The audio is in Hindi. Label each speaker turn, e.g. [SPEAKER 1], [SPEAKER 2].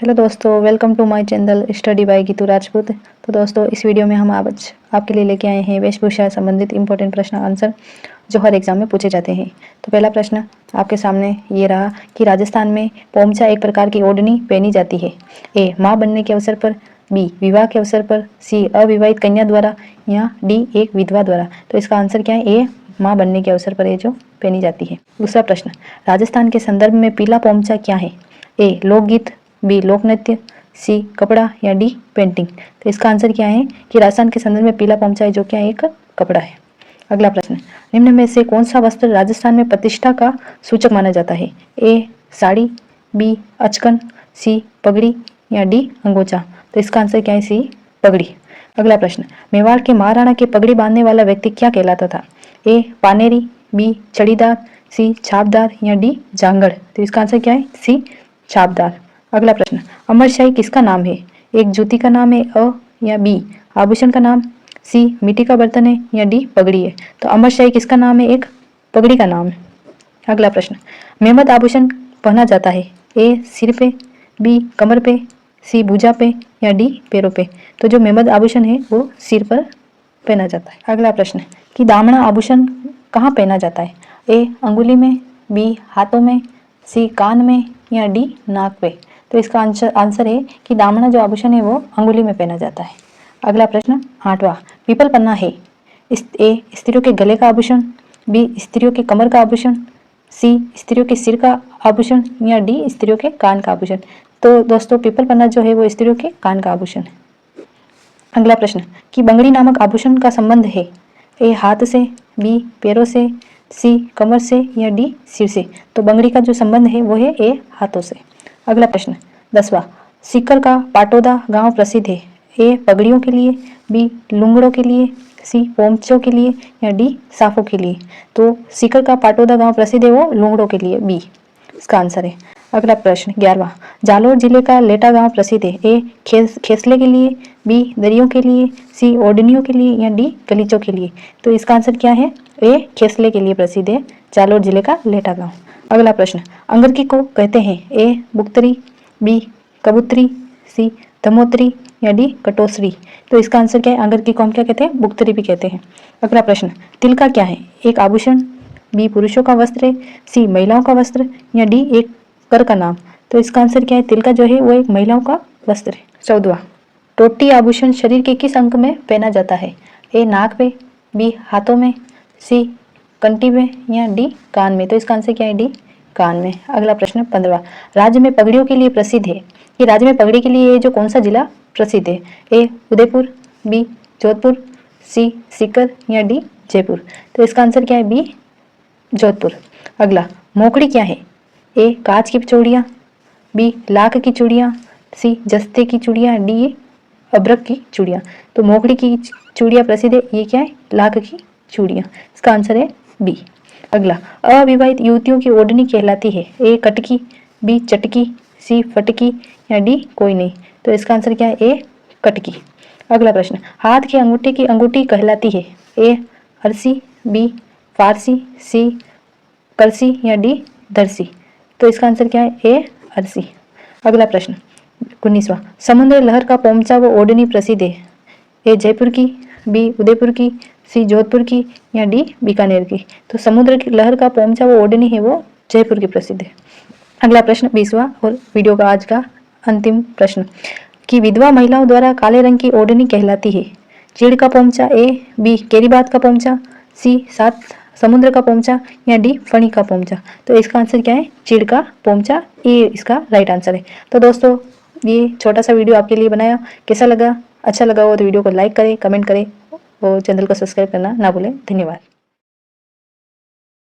[SPEAKER 1] हेलो दोस्तों, welcome to my channel study by Geetu Rajput. तो दोस्तों, इस वीडियो में हम आज आपके लिए लेके आए हैं वेशभूषा संबंधित इंपॉर्टेंट प्रश्न आंसर जो हर एग्जाम में पूछे जाते हैं। तो पहला प्रश्न आपके सामने ये रहा कि राजस्थान में पोमचा एक प्रकार की ओढ़नी पहनी जाती है। ए माँ बनने के अवसर पर, बी विवाह के अवसर पर, सी अविवाहित कन्या द्वारा, या डी एक विधवा द्वारा। तो इसका आंसर क्या है? ए माँ बनने के अवसर पर ये जो पहनी जाती है। दूसरा प्रश्न, राजस्थान के संदर्भ में पीला पोमचा क्या है? ए लोकगीत, बी लोक नृत्य, सी कपड़ा, या डी पेंटिंग। तो इसका आंसर क्या है कि राजस्थान के संदर्भ में पीला पोमचा है जो क्या एक कपड़ा है। अगला प्रश्न, निम्न में से कौन सा वस्त्र राजस्थान में प्रतिष्ठा का सूचक माना जाता है? ए साड़ी, बी अचकन, सी पगड़ी, या डी अंगोचा। तो इसका आंसर क्या है? सी पगड़ी। अगला प्रश्न, मेवाड़ के महाराणा के पगड़ी बांधने वाला व्यक्ति क्या कहलाता था? ए पानेरी, बी चड़ीदार, सी छापदार, या डी जांगड़। तो इसका आंसर क्या है? सी छापदार। अगला प्रश्न, अमरशाही किसका नाम है? एक जूती का नाम है, अ या बी आभूषण का नाम, सी मिट्टी का बर्तन है, या डी पगड़ी है। तो अमरशाही किसका नाम है? एक पगड़ी का नाम है। अगला प्रश्न, मेमद आभूषण पहना जाता है, ए सिर पे, बी कमर पे, सी भुजा पे, या डी पैरों पे। तो जो मेमद आभूषण है वो सिर पर पहना जाता है। अगला प्रश्न, कि दामना आभूषण कहाँ पहना जाता है? ए अंगुली में, बी हाथों में, सी कान में, या डी नाक पे। तो इसका आंसर है कि दामना जो आभूषण है वो अंगुली में पहना जाता है। अगला प्रश्न 8वां, पीपल पन्ना है ए स्त्रियों के गले का आभूषण, बी स्त्रियों के कमर का आभूषण, सी स्त्रियों के सिर का आभूषण, या डी स्त्रियों के कान का आभूषण। तो दोस्तों, पीपल पन्ना जो है वो स्त्रियों के कान का आभूषण है। अगला प्रश्न, कि बंगड़ी नामक आभूषण का संबंध है, ए हाथ से, बी पैरों से, सी कमर से, या डी सिर से। तो बंगड़ी का जो संबंध है वो है ए हाथों से। अगला प्रश्न 10वां, सीकर का पाटौदा गांव प्रसिद्ध है, ए पगड़ियों के लिए, बी लुंगड़ों के लिए, सी पोमचों के लिए, या डी साफों के लिए। तो सीकर का पाटौदा गांव प्रसिद्ध है वो लुंगड़ों के लिए, बी इसका आंसर है। अगला प्रश्न 11वां, जालोर जिले का लेटा गांव प्रसिद्ध है, ए खेसले के लिए, बी दरियों के लिए, सी ओढ़नियों के लिए, या डी गलीचों के लिए। तो इसका आंसर क्या है? ए खेसले के लिए प्रसिद्ध है जालोर जिले का लेटा गांव। अगला प्रश्न, अंगरकी को कहते हैं, ए बुक्तरी, बी कबूतरी, सी धमोतरी, या डी कटोसरी। तो इसका आंसर क्या है? अंगरकी को हम क्या कहते हैं? बुक्तरी भी कहते हैं। अगला प्रश्न, तिल का क्या है? एक आभूषण, बी पुरुषों का वस्त्र है, सी महिलाओं का वस्त्र, या डी एक कर का नाम। तो इसका आंसर क्या है? तिल का जो है वो एक महिलाओं का वस्त्र है। 14वां, टोटी आभूषण शरीर के किस अंग में पहना जाता है? ए नाक पे, बी हाथों में, सी कंठी में, या डी कान में। तो इसका आंसर क्या है? डी कान में। अगला प्रश्न 15वां, राज्य में पगड़ियों के लिए प्रसिद्ध है, कि राज्य में पगड़ी के लिए जो कौन सा जिला प्रसिद्ध है? ए उदयपुर, बी जोधपुर, सी सीकर, या डी जयपुर। तो इसका आंसर क्या है? बी जोधपुर। अगला, मोकड़ी क्या है? ए कांच की चूड़ियाँ, बी लाख की चूड़ियाँ, सी जस्ते की चूड़ियाँ, डी अभ्रक की चूड़ियाँ। तो मोकड़ी की चूड़ियाँ प्रसिद्ध है, ये क्या है? लाख की चूड़ियाँ। इसका आंसर है बी। अगला, अविवाहित युवतियों की ओढ़नी कहलाती है, ए कटकी, बी चटकी, सी फटकी, या डी कोई नहीं। तो इसका आंसर क्या है? ए कटकी। अगला प्रश्न, हाथ के अंगूठे की अंगूठी कहलाती है, ए अरसी, बी फारसी, सी करसी, या डी दरसी। तो इसका आंसर क्या है? ए अरसी। अगला प्रश्न 19वां, समुद्र लहर का पोमचा व ओढ़नी प्रसिद्ध है, ए जयपुर की, बी उदयपुर की, सी जोधपुर की, या डी बीकानेर की। तो समुद्र की लहर का पोमचा वो ओढ़नी है वो जयपुर की प्रसिद्ध है। अगला प्रश्न 20वां और वीडियो का आज का अंतिम प्रश्न, कि विधवा महिलाओं द्वारा काले रंग की ओढ़नी कहलाती है, चीड़ का पोमचा, ए बी केरीबात का पोमचा, सी सात समुद्र का पोमचा, या डी फणी का पोमचा। तो इसका आंसर क्या है? चीड़ का पोमचा, ये इसका राइट आंसर है। तो दोस्तों, ये छोटा सा वीडियो आपके लिए बनाया, कैसा लगा? अच्छा लगा हो तो वीडियो को लाइक करें, कमेंट करें और चैनल को सब्सक्राइब करना ना भूलें। धन्यवाद।